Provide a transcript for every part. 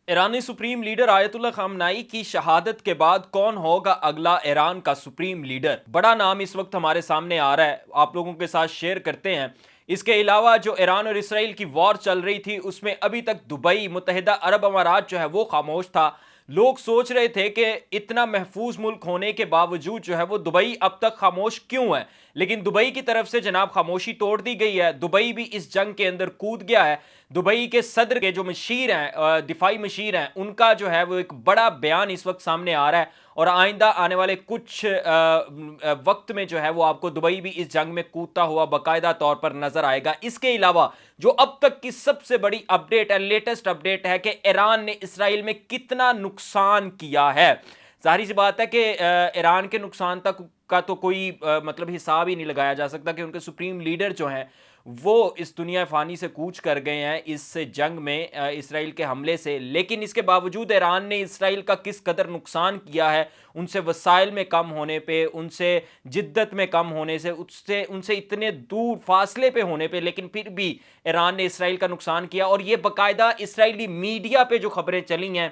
ईरानी supreme leader ayatollah खामनाई की शहादत के बाद कौन होगा अगला ईरान का सुप्रीम लीडर? बड़ा नाम इस वक्त हमारे सामने आ रहा है, आप लोगों के साथ शेयर करते हैं। इसके अलावा जो ईरान और इसराइल की वॉर चल रही थी उसमें अभी तक दुबई, मुत्तहिदा अरब अमारात जो है वो खामोश था। लोग सोच रहे थे कि इतना महफूज मुल्क होने के बावजूद जो है वो दुबई अब तक खामोश क्यों है, लेकिन दुबई की तरफ से जनाब खामोशी तोड़ दी गई है। दुबई भी इस जंग के अंदर कूद गया है। दुबई के सदर के जो मशीर हैं, दिफाई मशीर हैं, उनका जो है वो एक बड़ा बयान इस वक्त सामने आ रहा है और आइंदा आने वाले कुछ वक्त में जो है वो आपको दुबई भी इस जंग में कूदता हुआ बाकायदा तौर पर नजर आएगा। इसके अलावा जो अब तक की सबसे बड़ी अपडेट है, लेटेस्ट अपडेट है कि ईरान ने इसराइल में कितना नुकसान किया है। जाहिर सी बात है कि ईरान के नुकसान तक का तो कोई मतलब हिसाब ही नहीं लगाया जा सकता कि उनके सुप्रीम लीडर जो हैं वो इस दुनिया फ़ानी से कूच कर गए हैं इस जंग में इसराइल के हमले से। लेकिन इसके बावजूद ईरान ने इसराइल का किस कदर नुकसान किया है, उनसे वसाइल में कम होने पे, उनसे जिद्दत में कम होने से, उससे उनसे इतने दूर फासले पे होने पे, लेकिन फिर भी ईरान ने इसराइल का नुकसान किया। और ये बाकायदा इसराइली मीडिया पे जो खबरें चली हैं,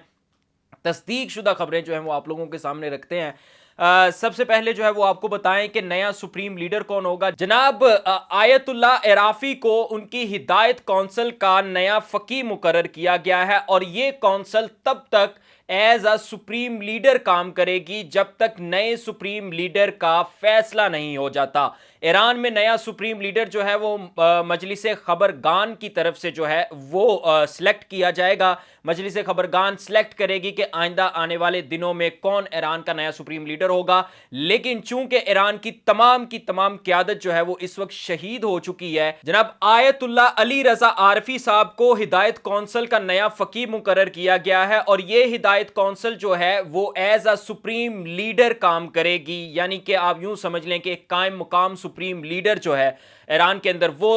तस्दीक शुदा खबरें जो हैं वो आप लोगों के सामने रखते हैं। सबसे पहले जो है वो आपको बताएं कि नया सुप्रीम लीडर कौन होगा। जनाब आयतुल्ला एराफी को उनकी हिदायत कौंसिल का नया फकी मुकर्रर किया गया है और ये कौंसिल तब तक एज अ सुप्रीम लीडर काम करेगी जब तक नए सुप्रीम लीडर का फैसला नहीं हो जाता। ईरान में नया सुप्रीम लीडर जो है वो मजलिस खबरगान की तरफ से जो है वो सिलेक्ट किया जाएगा। मजलिस खबरगान सिलेक्ट करेगी कि आइंदा आने वाले दिनों में कौन ईरान का नया सुप्रीम लीडर होगा। लेकिन चूंकि ईरान की तमाम क्यादत जो है वो इस वक्त शहीद हो चुकी है, जनाब आयतुल्ला अली रजा आरफी साहब को हिदायत कौंसिल का नया फकी मुकर्रर किया गया है और ये हिदायत कौंसिल जो है वो एज अ सुप्रीम लीडर काम करेगी। यानी कि आप यूं समझ लें कि एक कायम मुकाम सुप्रीम लीडर जो है ईरान के अंदर वो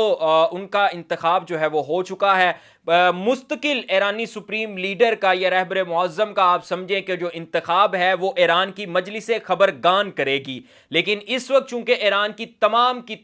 उनका इंतखाब जो है वो हो चुका है। मुस्तकिल ईरानी सुप्रीम लीडर का या रहबर मुअज्जम का आप समझें कि जो इंतखाब है वो ईरान की मजलिस खबरगान करेगी। लेकिन इस वक्त चूंकि ईरान की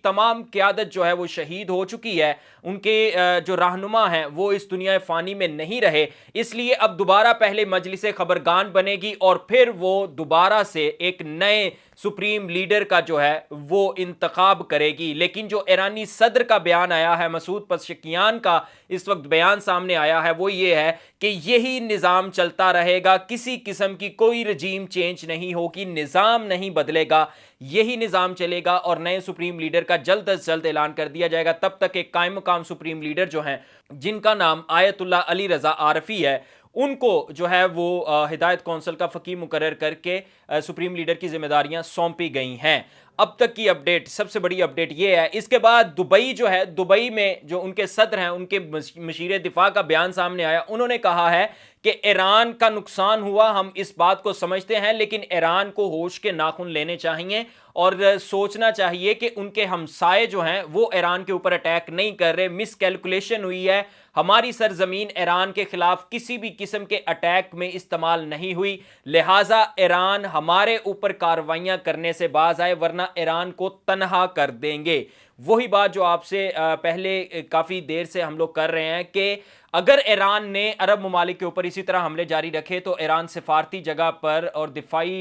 तमाम क्यादत जो है वो शहीद हो चुकी है, उनके जो रहनुमा हैं वो इस दुनिया फ़ानी में नहीं रहे, इसलिए अब दोबारा पहले मजलिस खबरगान बनेगी और फिर वो दोबारा से एक नए सुप्रीम लीडर का जो है वो इंतखाब करेगी। लेकिन जो ईरानी सदर का बयान आया है, मसूद पज़ेश्कियान का इस वक्त बयान सामने आया है, वो ये है कि यही निज़ाम चलता रहेगा, किसी किस्म की कोई रजीम चेंज नहीं होगी, निज़ाम नहीं बदलेगा, यही निज़ाम चलेगा और नए सुप्रीम लीडर का जल्द अज जल्द ऐलान कर दिया जाएगा। तब तक एक कायम मुकाम सुप्रीम लीडर जो हैं, जिनका नाम आयतुल्ला अली रजा आरफी है, उनको जो है वो हिदायत कौंसिल का फकी मुकर्रर करके सुप्रीम लीडर की जिम्मेदारियां सौंपी गई हैं। अब तक की अपडेट, सबसे बड़ी अपडेट ये है। इसके बाद दुबई जो है, दुबई में जो उनके सदर हैं, उनके मशीर दिफा का बयान सामने आया। उन्होंने कहा है कि ईरान का नुकसान हुआ, हम इस बात को समझते हैं, लेकिन ईरान को होश के नाखून लेने चाहिए और सोचना चाहिए कि उनके हमसाए जो हैं वो ईरान के ऊपर अटैक नहीं कर रहे, मिस कैलकुलेशन हुई है। हमारी सरजमीन ईरान के खिलाफ किसी भी किस्म के अटैक में इस्तेमाल नहीं हुई, लिहाजा ईरान हमारे ऊपर कार्रवाइयां करने से बाज आए, वरना ईरान को तनहा कर देंगे। वही बात जो आपसे पहले काफ़ी देर से हम लोग कर रहे हैं कि अगर ईरान ने अरब ममालिक के ऊपर इसी तरह हमले जारी रखे तो ईरान सिफारती जगह पर और दिफाई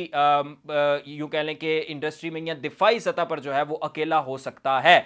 यूं कह लें कि इंडस्ट्री में या दिफाई सतह पर जो है वो अकेला हो सकता है।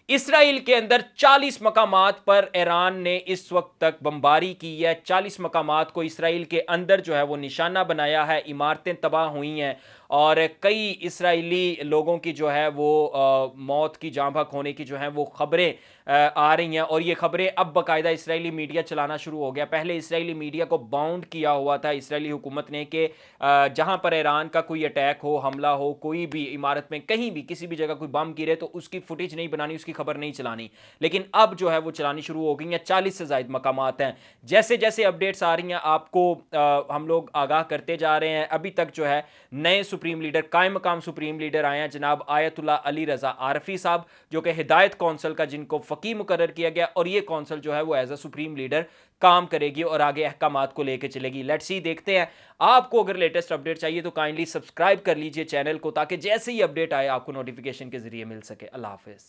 इसराइल के अंदर 40 मकामात पर ईरान ने इस वक्त तक बमबारी की है। 40 मकामात को इसराइल के अंदर जो है वो निशाना बनाया है, इमारतें तबाह हुई हैं और कई इसराइली लोगों की जो है वो मौत की जाँ बहक होने की जो है वो खबरें आ रही हैं और ये खबरें अब बाकायदा इसराइली मीडिया चलाना शुरू हो गया। पहले इसराइली मीडिया को बाउंड किया हुआ था इसराइली हुकूमत ने कि जहां पर ईरान का कोई अटैक हो, हमला हो, कोई भी इमारत में कहीं भी किसी भी जगह कोई बम गिरे तो उसकी फुटेज नहीं बनानी, उसकी खबर नहीं चलानी। लेकिन अब जो है वो चलानी शुरू हो गई हैं। 40 से ज़ायद मकामात हैं। जैसे जैसे अपडेट्स आ रही हैं आपको हम लोग आगाह करते जा रहे हैं। अभी तक जो है नए सुप्रीम लीडर, कायम मकाम सुप्रीम लीडर आए हैं, जनाब आयतुल्ला अली रजा आरफी साहब, जो कि हिदायत कौंसिल का जिनको फकी मुकर्रर किया गया, और ये कौंसिल जो है वो एज अ सुप्रीम लीडर काम करेगी और आगे अहकामात को लेकर चलेगी। लेट्स सी, देखते हैं। आपको अगर लेटेस्ट अपडेट चाहिए तो काइंडली सब्सक्राइब कर लीजिए चैनल को, ताकि जैसे ही अपडेट आए आपको नोटिफिकेशन के जरिए मिल सके। अल्लाह हाफिज।